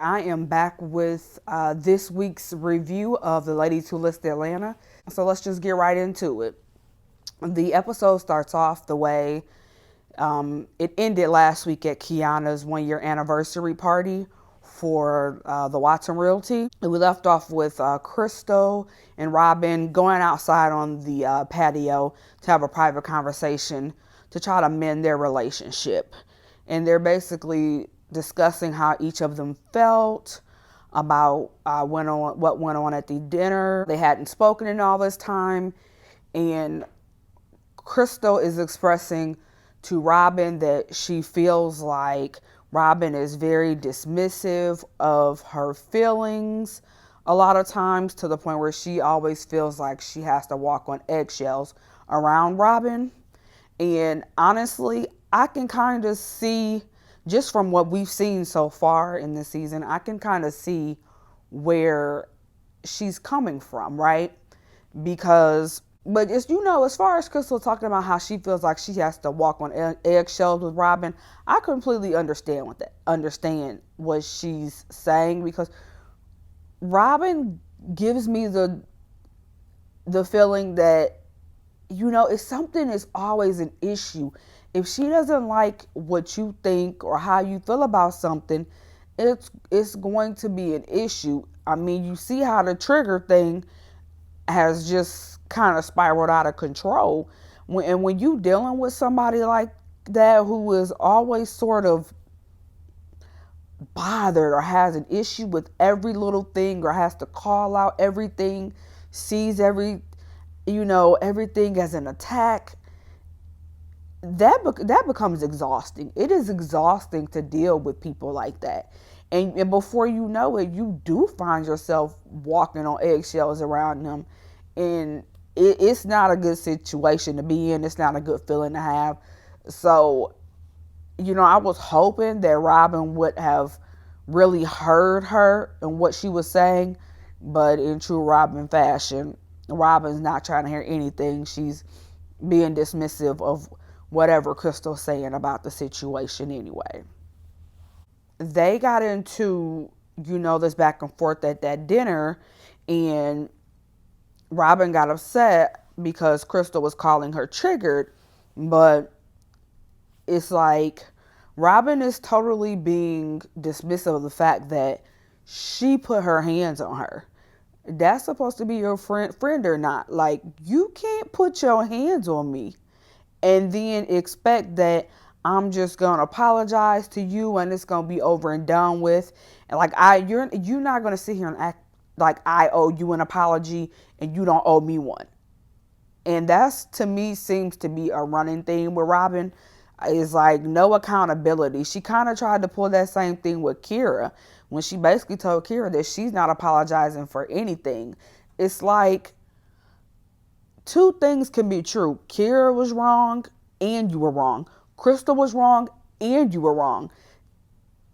I am back with this week's review of The Ladies Who List Atlanta. So let's just get right into it. The episode starts off the way it ended last week at Kiana's 1 year anniversary party for the Watson Realty. And we left off with Crystal and Robin going outside on the patio to have a private conversation to try to mend their relationship. And they're basically discussing how each of them felt about what went on at the dinner. They hadn't spoken in all this time, and Crystal is expressing to Robin that she feels like Robin is very dismissive of her feelings a lot of times, to the point where she always feels like she has to walk on eggshells around Robin. And honestly, I can kind of see, just from what we've seen so far in this season, I can kind of see where she's coming from, right? Because, but it's, as far as Crystal talking about how she feels like she has to walk on eggshells with Robin, I completely understand what she's saying, because Robin gives me the feeling that, if something is always an issue, if she doesn't like what you think or how you feel about something, it's going to be an issue. I mean, you see how the trigger thing has just kind of spiraled out of control. When you dealing with somebody like that who is always sort of bothered or has an issue with every little thing or has to call out everything, sees everything as an attack, that becomes exhausting. It is exhausting to deal with people like that. And before you know it, you do find yourself walking on eggshells around them. And it's not a good situation to be in. It's not a good feeling to have. So, I was hoping that Robin would have really heard her and what she was saying. But in true Robin fashion, Robin's not trying to hear anything. She's being dismissive of whatever Crystal's saying about the situation anyway. They got into, this back and forth at that dinner, and Robin got upset because Crystal was calling her triggered, but it's like Robin is totally being dismissive of the fact that she put her hands on her. That's supposed to be your friend or not. Like, you can't put your hands on me and then expect that I'm just gonna apologize to you and it's gonna be over and done with. And like, you're not gonna sit here and act like I owe you an apology and you don't owe me one. And that's, to me, seems to be a running theme with Robin. Is like no accountability. She kind of tried to pull that same thing with Kira when she basically told Kira that she's not apologizing for anything. It's like two things can be true. Kira was wrong and you were wrong. Crystal was wrong and you were wrong.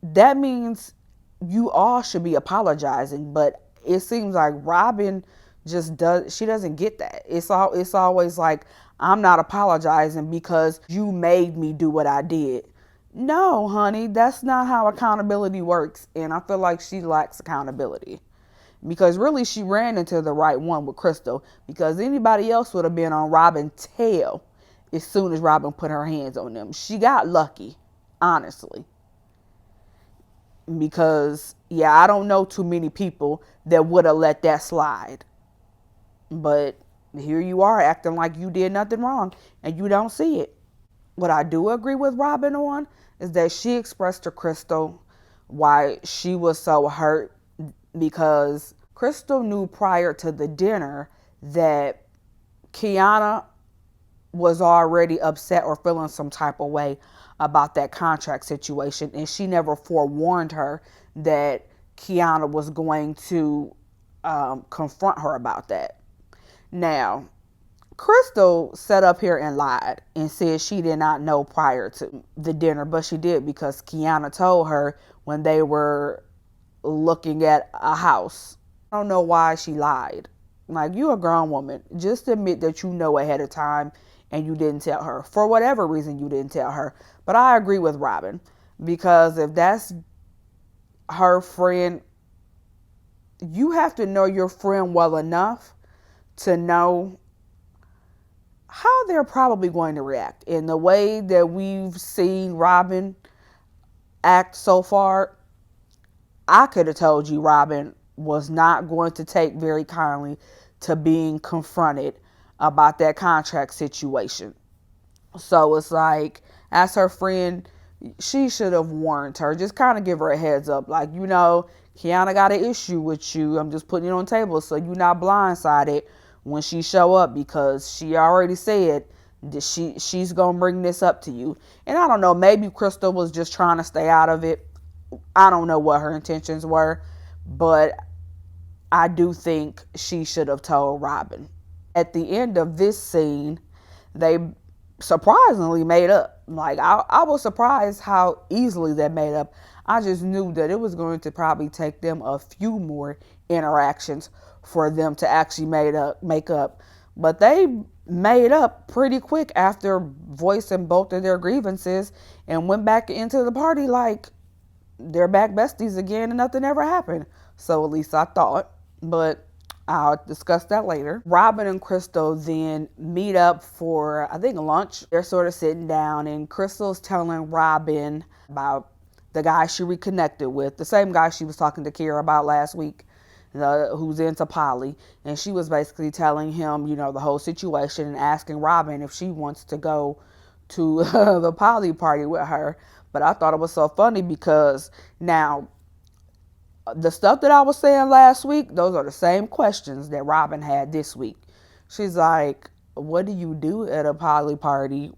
That means you all should be apologizing, but it seems like Robin she doesn't get that. It's always like, I'm not apologizing because you made me do what I did. No, honey, that's not how accountability works. And I feel like she lacks accountability, because really she ran into the right one with Crystal, because anybody else would have been on Robin's tail as soon as Robin put her hands on them. She got lucky, honestly. Because, I don't know too many people that would have let that slide. But here you are acting like you did nothing wrong and you don't see it. What I do agree with Robin on is that she expressed to Crystal why she was so hurt, because Crystal knew prior to the dinner that Kiana was already upset or feeling some type of way about that contract situation, and she never forewarned her that Kiana was going to confront her about that. Now, Crystal sat up here and lied and said she did not know prior to the dinner, but she did, because Kiana told her when they were looking at a house. I don't know why she lied. Like, you a grown woman. Just admit that you know ahead of time and you didn't tell her. For whatever reason, you didn't tell her. But I agree with Robin, because if that's her friend, you have to know your friend well enough to know how they're probably going to react. In the way that we've seen Robin act so far, I could have told you Robin was not going to take very kindly to being confronted about that contract situation. So it's like, as her friend, she should have warned her. Just kind of give her a heads up. Like, Kiana got an issue with you. I'm just putting it on the table so you're not blindsided when she show up, because she already said that she's going to bring this up to you. And I don't know, maybe Crystal was just trying to stay out of it. I don't know what her intentions were, but I do think she should have told Robin. At the end of this scene, they surprisingly made up. Like, I was surprised how easily they made up. I just knew that it was going to probably take them a few more interactions for them to actually make up. But they made up pretty quick after voicing both of their grievances and went back into the party like they're back besties again and nothing ever happened. So at least I thought. But I'll discuss that later. Robin and Crystal then meet up for, I think, lunch. They're sort of sitting down, and Crystal's telling Robin about the guy she reconnected with, the same guy she was talking to Kira about last week, who's into poly. And she was basically telling him, the whole situation, and asking Robin if she wants to go to the poly party with her. But I thought it was so funny because now, the stuff that I was saying last week, those are the same questions that Robin had this week. She's like, what do you do at a poly party?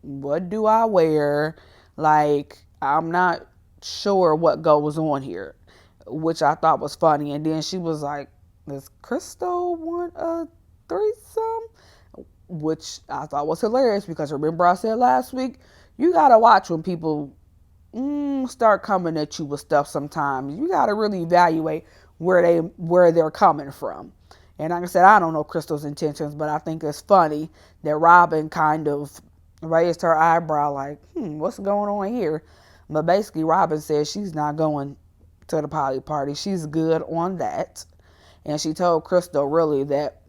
What do I wear? Like, I'm not sure what goes on here, which I thought was funny. And then she was like, does Crystal want a threesome? Which I thought was hilarious, because remember I said last week, you got to watch when people start coming at you with stuff sometimes. You got to really evaluate where they're coming from. And like I said, I don't know Crystal's intentions, but I think it's funny that Robin kind of raised her eyebrow like, what's going on here? But basically, Robin says she's not going to the poly party. She's good on that. And she told Crystal really that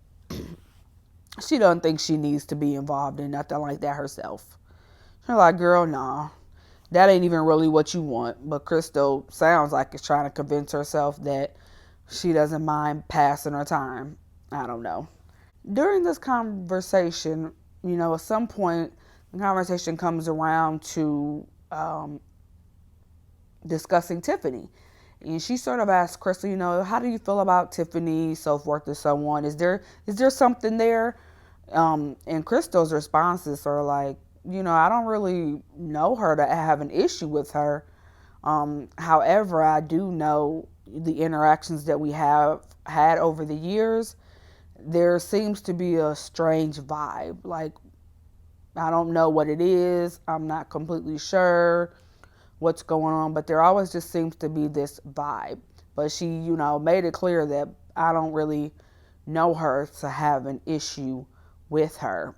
she doesn't think she needs to be involved in nothing like that herself. She's like, girl, nah. That ain't even really what you want. But Crystal sounds like it's trying to convince herself that she doesn't mind passing her time. I don't know. During this conversation, at some point, the conversation comes around to discussing Tiffany. And she sort of asked Crystal, how do you feel about Tiffany, so forth and so on? Is there something there? And Crystal's responses are like, I don't really know her to have an issue with her. However, I do know the interactions that we have had over the years. There seems to be a strange vibe. Like, I don't know what it is. I'm not completely sure what's going on, but there always just seems to be this vibe. But she, made it clear that I don't really know her to have an issue with her.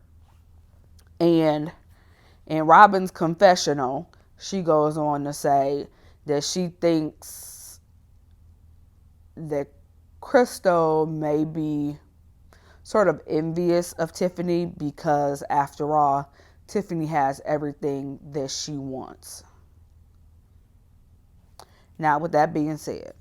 And in Robin's confessional, she goes on to say that she thinks that Crystal may be sort of envious of Tiffany because, after all, Tiffany has everything that she wants. Now, with that being said,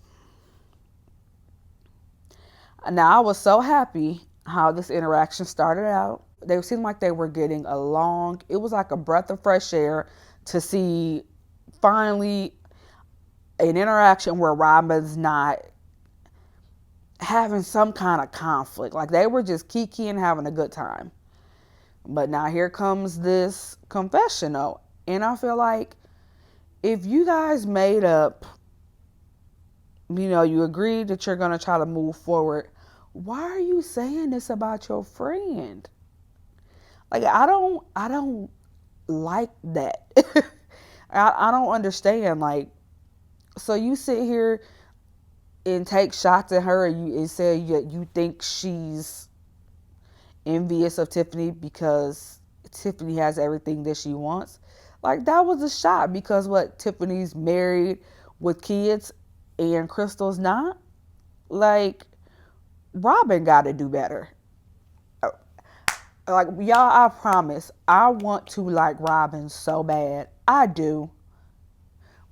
now I was so happy how this interaction started out. They seemed like they were getting along. It was like a breath of fresh air to see finally an interaction where Robin's not having some kind of conflict. Like, they were just kikiing, having a good time. But now here comes this confessional. And I feel like if you guys made up, you agreed that you're going to try to move forward, why are you saying this about your friend? Like, I don't like that. I don't understand. Like, so you sit here and take shots at her and say you think she's envious of Tiffany because Tiffany has everything that she wants. Like, that was a shot because Tiffany's married with kids, and Crystal's not, like, Robin got to do better. Like, y'all, I promise, I want to like Robin so bad. I do.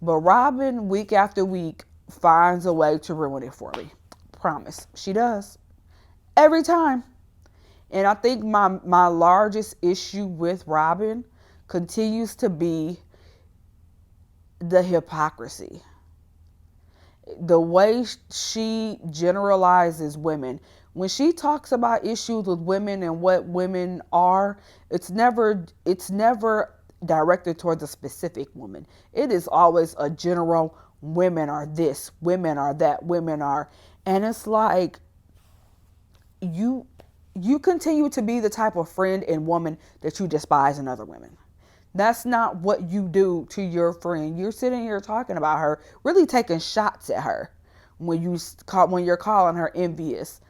But Robin, week after week, finds a way to ruin it for me. Promise. She does. Every time. And I think my largest issue with Robin continues to be the hypocrisy. The way she generalizes women. When she talks about issues with women and what women are, it's never directed towards a specific woman. It is always a general, women are this, women are that, women are, and it's like you you continue to be the type of friend and woman that you despise in other women. That's not what you do to your friend. You're sitting here talking about her, really taking shots at her when you're calling her envious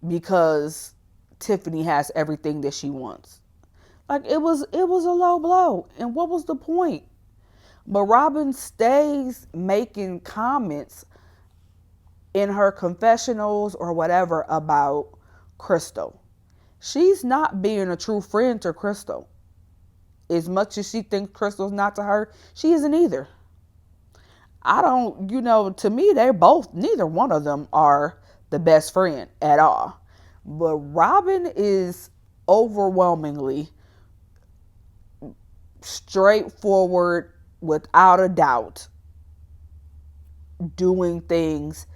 because Tiffany has everything that she wants. Like, it was a low blow. And what was the point? But Robin stays making comments in her confessionals or whatever about Crystal. She's not being a true friend to Crystal. As much as she thinks Crystal's not to her, she isn't either. I don't, to me, neither one of them are the best friend at all. But Robin is overwhelmingly straightforward, without a doubt, doing things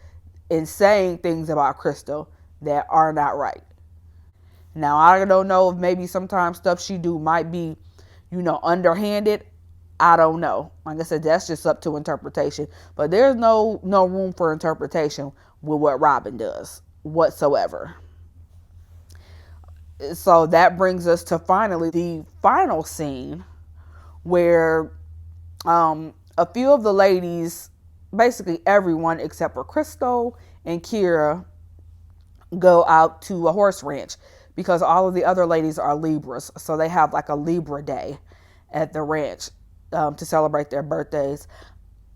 and saying things about Crystal that are not right. Now, I don't know if maybe sometimes stuff she do might be, underhanded. I don't know. Like I said, that's just up to interpretation. But there's no room for interpretation with what Robin does whatsoever. So that brings us to finally the final scene where a few of the ladies, basically everyone except for Crystal and Kira, go out to a horse ranch because all of the other ladies are Libras. So they have like a Libra day at the ranch to celebrate their birthdays.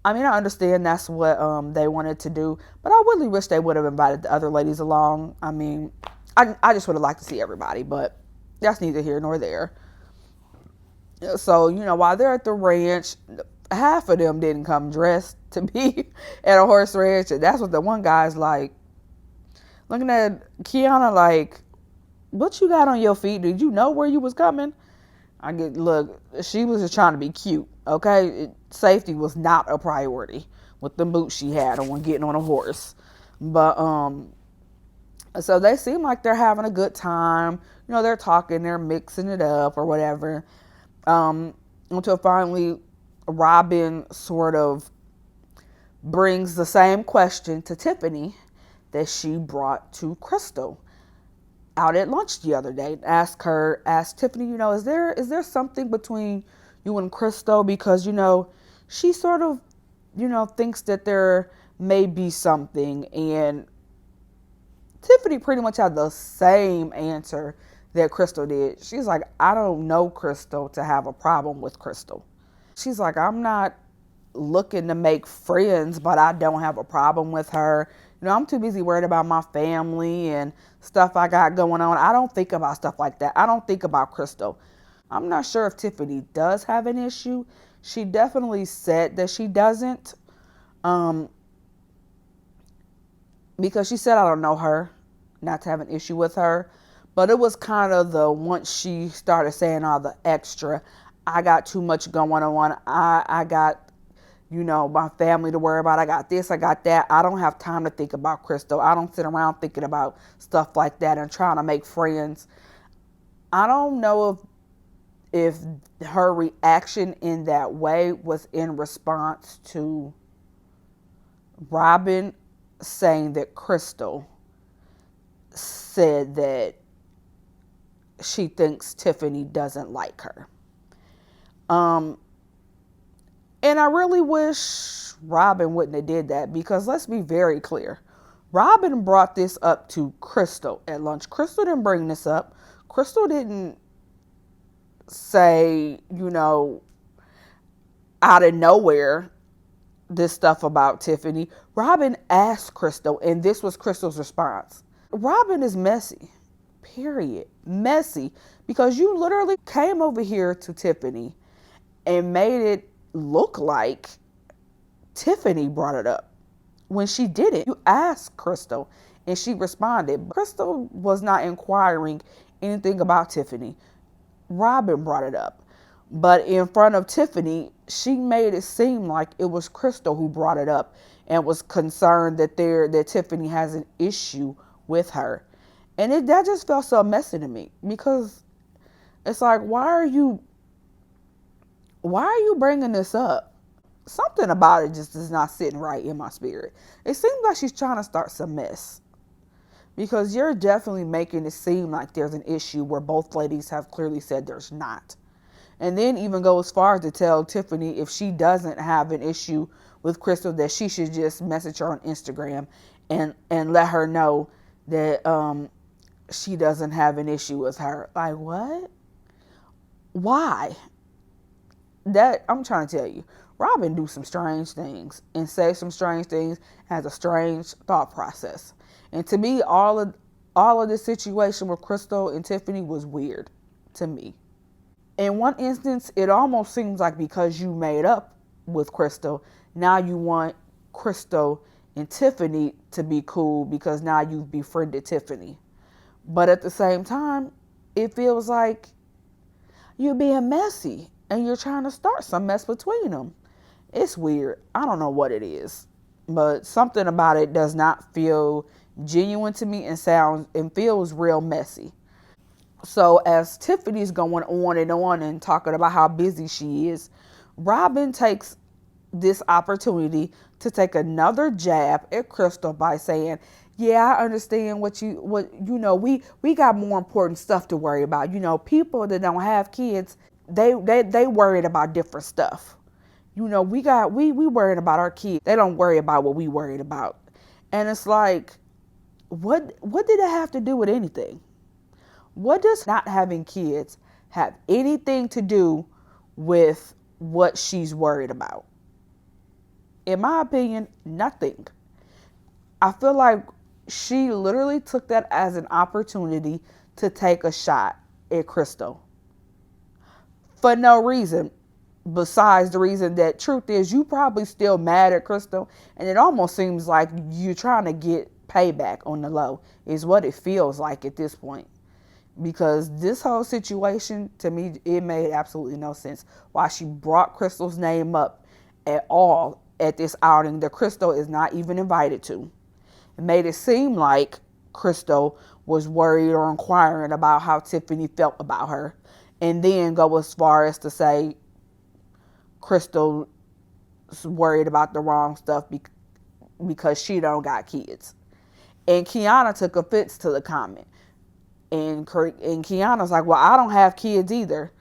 I mean, I understand that's what they wanted to do, but I really wish they would have invited the other ladies along. I mean, I just would have liked to see everybody, but that's neither here nor there. So, while they're at the ranch, half of them didn't come dressed to be at a horse ranch. And that's what the one guy's like, looking at Kiana like, what you got on your feet? Did you know where you was coming? Look, she was just trying to be cute, okay? Safety was not a priority with the boots she had on getting on a horse. But, so they seem like they're having a good time. They're talking, they're mixing it up or whatever. Until finally Robin sort of brings the same question to Tiffany that she brought to Crystal out at lunch the other day. Asked Tiffany, is there something between you and Crystal? Because, she sort of, thinks that there may be something. And Tiffany pretty much had the same answer that Crystal did. She's like, I don't know Crystal to have a problem with Crystal. She's like, I'm not looking to make friends, but I don't have a problem with her. I'm too busy worried about my family and stuff I got going on. I don't think about stuff like that. I don't think about Crystal. I'm not sure if Tiffany does have an issue. She definitely said that she doesn't. Because she said, I don't know her, not to have an issue with her. But it was kind of once she started saying all the extra, I got too much going on. I got, my family to worry about. I got this, I got that. I don't have time to think about Crystal. I don't sit around thinking about stuff like that and trying to make friends. I don't know if her reaction in that way was in response to Robin saying that Crystal said that she thinks Tiffany doesn't like her. And I really wish Robin wouldn't have did that, because let's be very clear. Robin brought this up to Crystal at lunch. Crystal didn't bring this up. Crystal didn't say, out of nowhere, this stuff about Tiffany, Robin asked Crystal, and this was Crystal's response. Robin is messy. Period. Messy. Because you literally came over here to Tiffany and made it look like Tiffany brought it up when she didn't. You asked Crystal and she responded. Crystal was not inquiring anything about Tiffany. Robin brought it up. But in front of Tiffany, she made it seem like it was Crystal who brought it up and was concerned that Tiffany has an issue with her. And that just felt so messy to me, because it's like, why are you bringing this up? Something about it just is not sitting right in my spirit. It seems like she's trying to start some mess, because you're definitely making it seem like there's an issue where both ladies have clearly said there's not. And then even go as far as to tell Tiffany, if she doesn't have an issue with Crystal, that she should just message her on Instagram and let her know that she doesn't have an issue with her. Like, what? Why? That, I'm trying to tell you, Robin do some strange things and say some strange things, has a strange thought process. And to me, all of this situation with Crystal and Tiffany was weird to me. In one instance, it almost seems like because you made up with Crystal, now you want Crystal and Tiffany to be cool because now you've befriended Tiffany. But at the same time, it feels like you're being messy and you're trying to start some mess between them. It's weird. I don't know what it is, but something about it does not feel genuine to me and feels real messy. So as Tiffany's going on and talking about how busy she is, Robin takes this opportunity to take another jab at Crystal by saying, yeah, I understand we got more important stuff to worry about. People that don't have kids, they worried about different stuff. We worried about our kids. They don't worry about what we worried about. And it's like, what did it have to do with anything? What does not having kids have anything to do with what she's worried about? In my opinion, nothing. I feel like she literally took that as an opportunity to take a shot at Crystal. For no reason besides the reason that, truth is, you probably still mad at Crystal, and it almost seems like you're trying to get payback on the low, is what it feels like at this point. Because this whole situation, to me, it made absolutely no sense why she brought Crystal's name up at all at this outing that Crystal is not even invited to. It made it seem like Crystal was worried or inquiring about how Tiffany felt about her, and then go as far as to say Crystal's worried about the wrong stuff because she don't got kids. And Kiana took offense to the comment. And Kiana's like, well, I don't have kids either.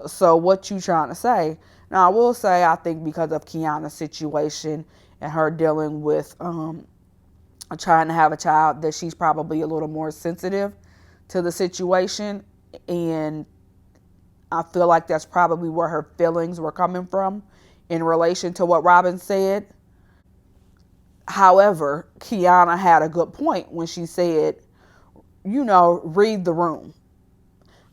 So what you trying to say? Now, I will say, I think because of Kiana's situation and her dealing with trying to have a child, that she's probably a little more sensitive to the situation. And I feel like that's probably where her feelings were coming from in relation to what Robin said. However, Kiana had a good point when she said, read the room.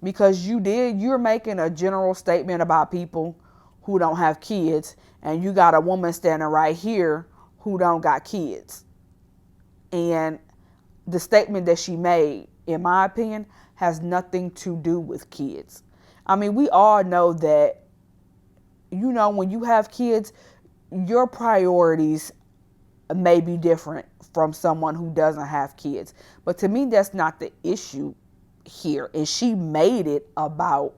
Because you're making a general statement about people who don't have kids, and you got a woman standing right here who don't got kids. And the statement that she made, in my opinion, has nothing to do with kids. I mean, we all know that, when you have kids, your priorities may be different from someone who doesn't have kids. But to me, that's not the issue here. And she made it about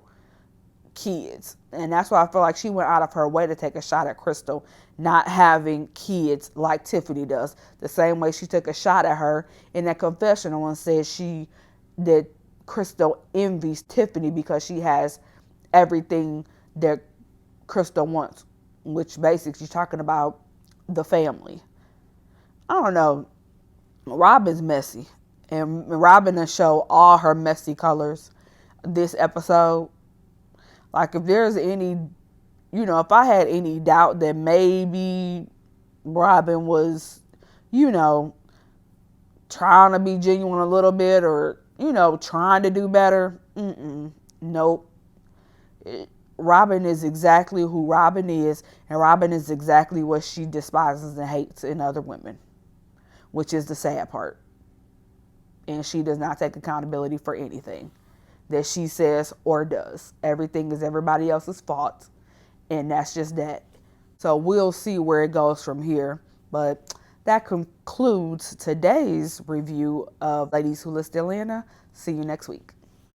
kids. And that's why I feel like she went out of her way to take a shot at Crystal not having kids like Tiffany does. The same way she took a shot at her in that confessional and said that Crystal envies Tiffany because she has everything that Crystal wants, which basically she's talking about the family. I don't know. Robin's messy. And Robin done show all her messy colors this episode. Like, if there's any, if I had any doubt that maybe Robin was, you know, trying to be genuine a little bit, or, trying to do better. Nope. Robin is exactly who Robin is, and Robin is exactly what she despises and hates in other women, which is the sad part. And she does not take accountability for anything that she says or does. Everything is everybody else's fault, and that's just that. So we'll see where it goes from here. But that concludes today's review of Ladies Who List Atlanta. See you next week.